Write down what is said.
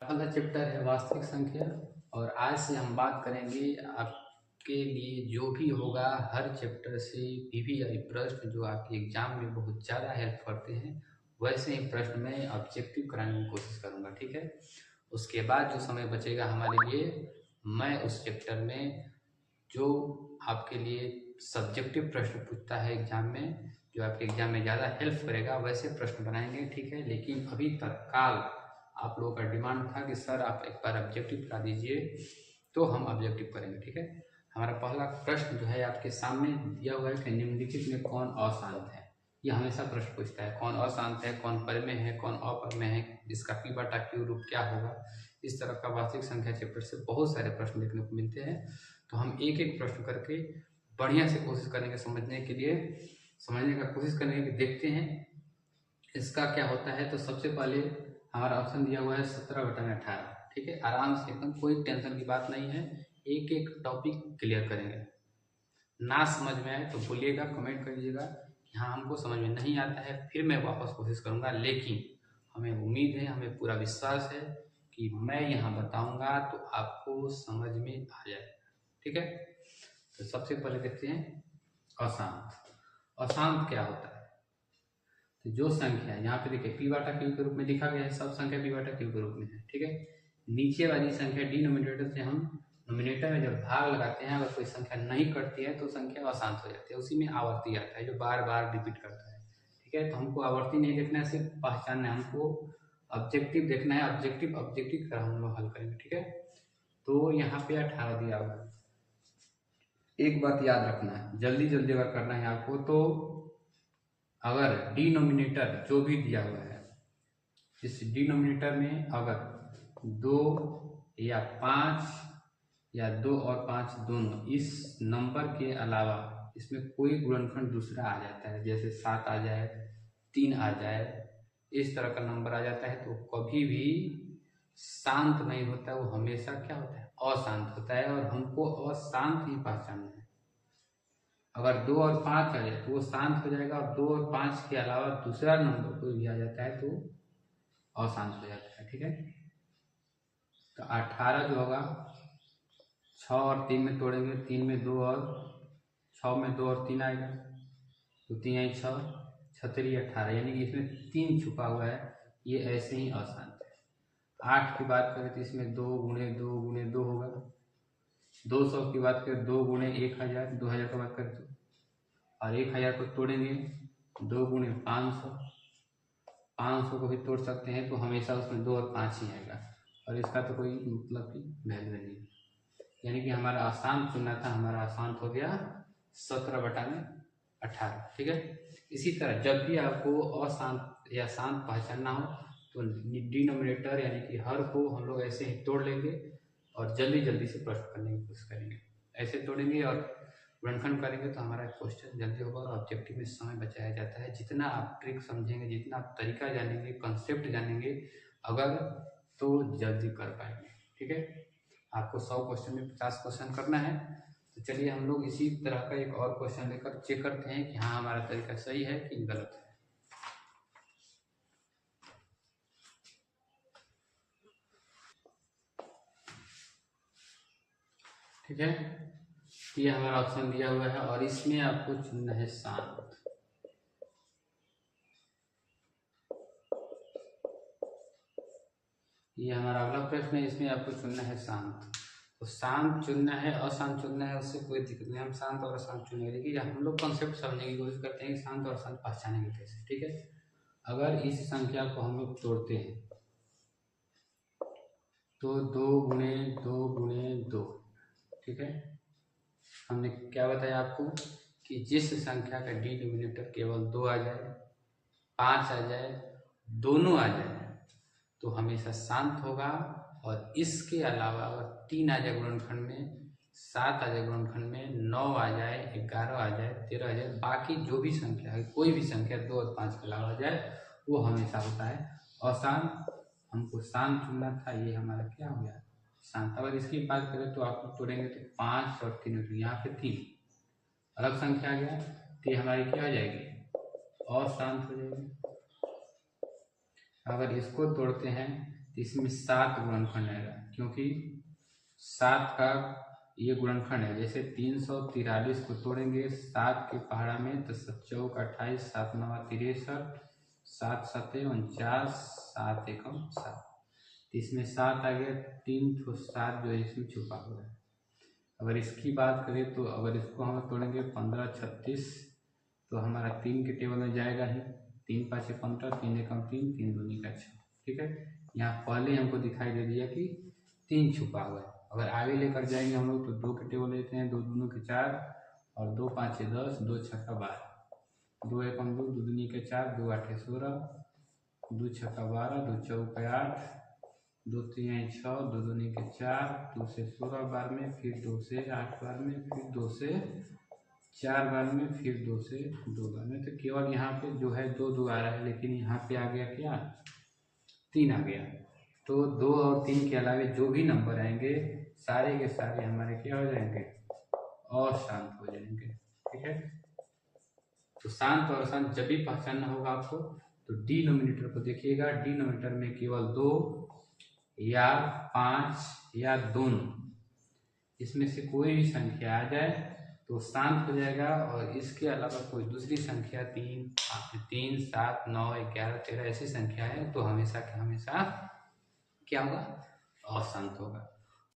अगला चैप्टर है वास्तविक संख्या। और आज से हम बात करेंगे आपके लिए जो भी होगा हर चैप्टर से पीवीआई प्रश्न जो आपके एग्जाम में बहुत ज़्यादा हेल्प करते हैं वैसे ही प्रश्न में ऑब्जेक्टिव कराने की कोशिश करूंगा, ठीक है। उसके बाद जो समय बचेगा हमारे लिए, मैं उस चैप्टर में जो आपके लिए सब्जेक्टिव प्रश्न पूछता है एग्जाम में, जो आपके एग्जाम में ज़्यादा हेल्प करेगा वैसे प्रश्न बनाएंगे, ठीक है। लेकिन अभी तत्काल आप लोगों का डिमांड था कि सर आप एक बार ऑब्जेक्टिव करा दीजिए, तो हम ऑब्जेक्टिव करेंगे, ठीक है। हमारा पहला प्रश्न जो है आपके सामने दिया हुआ है कि निम्नलिखित में कौन अशांत है। ये हमेशा प्रश्न पूछता है कौन अशांत है, कौन परिमेय है, कौन अपरिमेय है, इसका पी बटा क्यू रूप क्या होगा। इस तरह का वास्तविक संख्या चैप्टर से बहुत सारे प्रश्न देखने को मिलते हैं। तो हम एक एक प्रश्न करके बढ़िया से कोशिश करेंगे समझने का कोशिश करेंगे कि देखते हैं इसका क्या होता है। तो सबसे पहले हमारा ऑप्शन दिया हुआ है 17/18, ठीक है। आराम से एकदम कोई टेंशन की बात नहीं है, एक एक टॉपिक क्लियर करेंगे। ना समझ में आए तो बोलिएगा, कमेंट करिएगा कि हाँ हमको समझ में नहीं आता है, फिर मैं वापस कोशिश करूँगा। लेकिन हमें उम्मीद है, हमें पूरा विश्वास है कि मैं यहाँ बताऊँगा तो आपको समझ में आ जाए, ठीक है। तो सबसे पहले देखते हैं अशांत। अशांत क्या होता है? तो जो संख्या यहाँ पे देखिए पी बाटा क्यू के रूप में लिखा गया है, सब संख्या पी बाटा क्यू के रूप में है, ठीक है। नीचे वाली संख्या डिनोमिनेटर से हम नोमिनेटर में जब भाग लगाते हैं, अगर कोई संख्या नहीं कटती है तो संख्या अशांत हो जाती है। उसी में आवर्ती आता है जो बार बार रिपीट करता है, ठीक है। तो हमको आवर्ती नहीं देखना है, सिर्फ पहचानना है, हमको ऑब्जेक्टिव देखना है। ऑब्जेक्टिव का हम लोग हल करेंगे, ठीक है। तो यहाँ पे 18 दिया हुआ है। एक बात याद रखना है, जल्दी जल्दी अगर करना है आपको, तो अगर डिनोमिनेटर जो भी दिया हुआ है, इस डिनोमिनेटर में अगर 2 या 5 या 2 और 5 दोनों, इस नंबर के अलावा इसमें कोई गुणनखंड दूसरा आ जाता है, जैसे 7 आ जाए, 3 आ जाए, इस तरह का नंबर आ जाता है, तो कभी भी शांत नहीं होता है, वो हमेशा क्या होता है, अशांत होता है। और हमको अशांत ही पहचानना है। अगर 2 और 5 आ जाए तो वो शांत हो जाएगा, और 2 और 5 के अलावा दूसरा नंबर कोई भी आ जाता है तो अशांत हो जाता है, ठीक है। तो 18 जो होगा 6 और 3 में तोड़ेंगे, 3 में 2 और 6 में 2 और 3 आएगा, तो 3 आई 6, 6 18, यानी कि इसमें 3 छुपा हुआ है, ये ऐसे ही अशांत है। 8 की बात करें तो इसमें 2 गुणे 2 गुणे 2 होगा। 200 की बात करें 2 गुणे 1000, 2000 की बात करें तो, और 1000 को तोड़ेंगे 2 गुणे 500, 500 को भी तोड़ सकते हैं, तो हमेशा उसमें 2 और 5 ही आएगा, और इसका तो कोई मतलब की वैल्यू नहीं। यानी कि हमारा अशांत चुनना था, हमारा अशांत हो गया 17/18, ठीक है। इसी तरह जब भी आपको अशांत या शांत पहचानना हो तो डिनोमिनेटर यानी कि हर को हम लोग ऐसे ही तोड़ लेंगे और जल्दी जल्दी से प्रश्न करने की कोशिश करेंगे। ऐसे तोड़ेंगे और गुणनखंड करेंगे तो हमारा क्वेश्चन जल्दी होगा और ऑब्जेक्टिव में समय बचाया जाता है। जितना आप ट्रिक समझेंगे, जितना आप तरीका जानेंगे, कंसेप्ट जानेंगे अगर, तो जल्दी कर पाएंगे, ठीक है। आपको 100 क्वेश्चन में 50 क्वेश्चन करना है। तो चलिए हम लोग इसी तरह का एक और क्वेश्चन लेकर चेक करते हैं कि हाँ हमारा तरीका सही है कि गलत है। ठीक है, ये हमारा ऑप्शन दिया हुआ है और इसमें आपको चुनना है शांत। ये हमारा अगला प्रश्न है, इसमें आपको चुनना है शांत। तो शांत चुनना है, अशांत चुनना है, उससे कोई दिक्कत नहीं, हम शांत और अशांत चुनेंगे। देखिए हम लोग कॉन्सेप्ट समझने की कोशिश करते हैं कि शांत और अशांत पहचानेंगे कैसे, ठीक है। अगर इस संख्या को हम लोग तोड़ते हैं तो 2 गुणे 2 गुणे 2, ठीक है। हमने क्या बताया आपको कि जिस संख्या का डिनोमिनेटर केवल 2 आ जाए, 5 आ जाए, दोनों आ जाए तो हमेशा शांत होगा। और इसके अलावा अगर 3 आ जाए गुणनखंड में, 7 आ जाए गुणनखंड में, 9 आ जाए, 11 आ जाए, 13 आ जाए, बाकी जो भी संख्या है, कोई भी संख्या 2 और 5 के अलावा आ जाए वो हमेशा होता है अशांत। हमको शांत चुनना था, ये हमारा क्या हो गया, शांत। अगर इसकी बात करें तो आप लोग तोड़ेंगे तो 5 और 3, यहाँ पे 3 अलग संख्या आ गया, तो ये हमारी क्या हो जाएगी, अशांत हो जाएगी। अगर इसको तोड़ते हैं तो इसमें 7 गुणनखंड आएगा, क्योंकि 7 का ये गुणनखंड है। जैसे 343 को तोड़ेंगे 7 के पहाड़ा में तो 7 चौक 28, 7 नवा 63, 7 सते 49, 7 एकम 7। इसमें 7 आ गया, 3 तो 7 जो है इसमें छुपा हुआ है। अगर इसकी बात करें तो अगर इसको हम तोड़ेंगे 15 36 तो हमारा 3 के टेबल में जाएगा ही। 3 5 15, 3 एकम 3, 3 दूनी का 6। ठीक है, यहाँ पहले हमको दिखाई दे दिया कि 3 छुपा हुआ है। अगर आगे लेकर जाएंगे हम लोग तो 2 के टेबल लेते हैं, 2 दूनों के 4 और 2 5 10, 2 6 12, 2 एकम 2, 2 दूनी के 4, 2 8 16, 2 6 12, 2 चौक 8, 2 3 6, 2 दूनी के 4, 2 से 16 बार में, फिर 2 से 8 बार में, फिर 2 से 4 बार में, फिर 2 से 2 बार में। तो केवल यहाँ पे जो है 2 2 आ रहा है, लेकिन यहाँ पे आ गया क्या, 3 आ गया। तो 2 और 3 के अलावे जो भी नंबर आएंगे सारे के सारे हमारे क्या हो जाएंगे, अशांत हो जाएंगे। ठीक है, तो शांत और अशांत जब भी पहचानना होगा आपको तो डिनोमिनेटर को देखिएगा। डिनोमिनेटर में केवल 2 या 5 या दोनों, इसमें से कोई भी संख्या आ जाए तो शांत हो जाएगा। और इसके अलावा कोई दूसरी संख्या 3 7 9 11 13 ऐसी संख्या है तो हमेशा क्या होगा, अशांत होगा।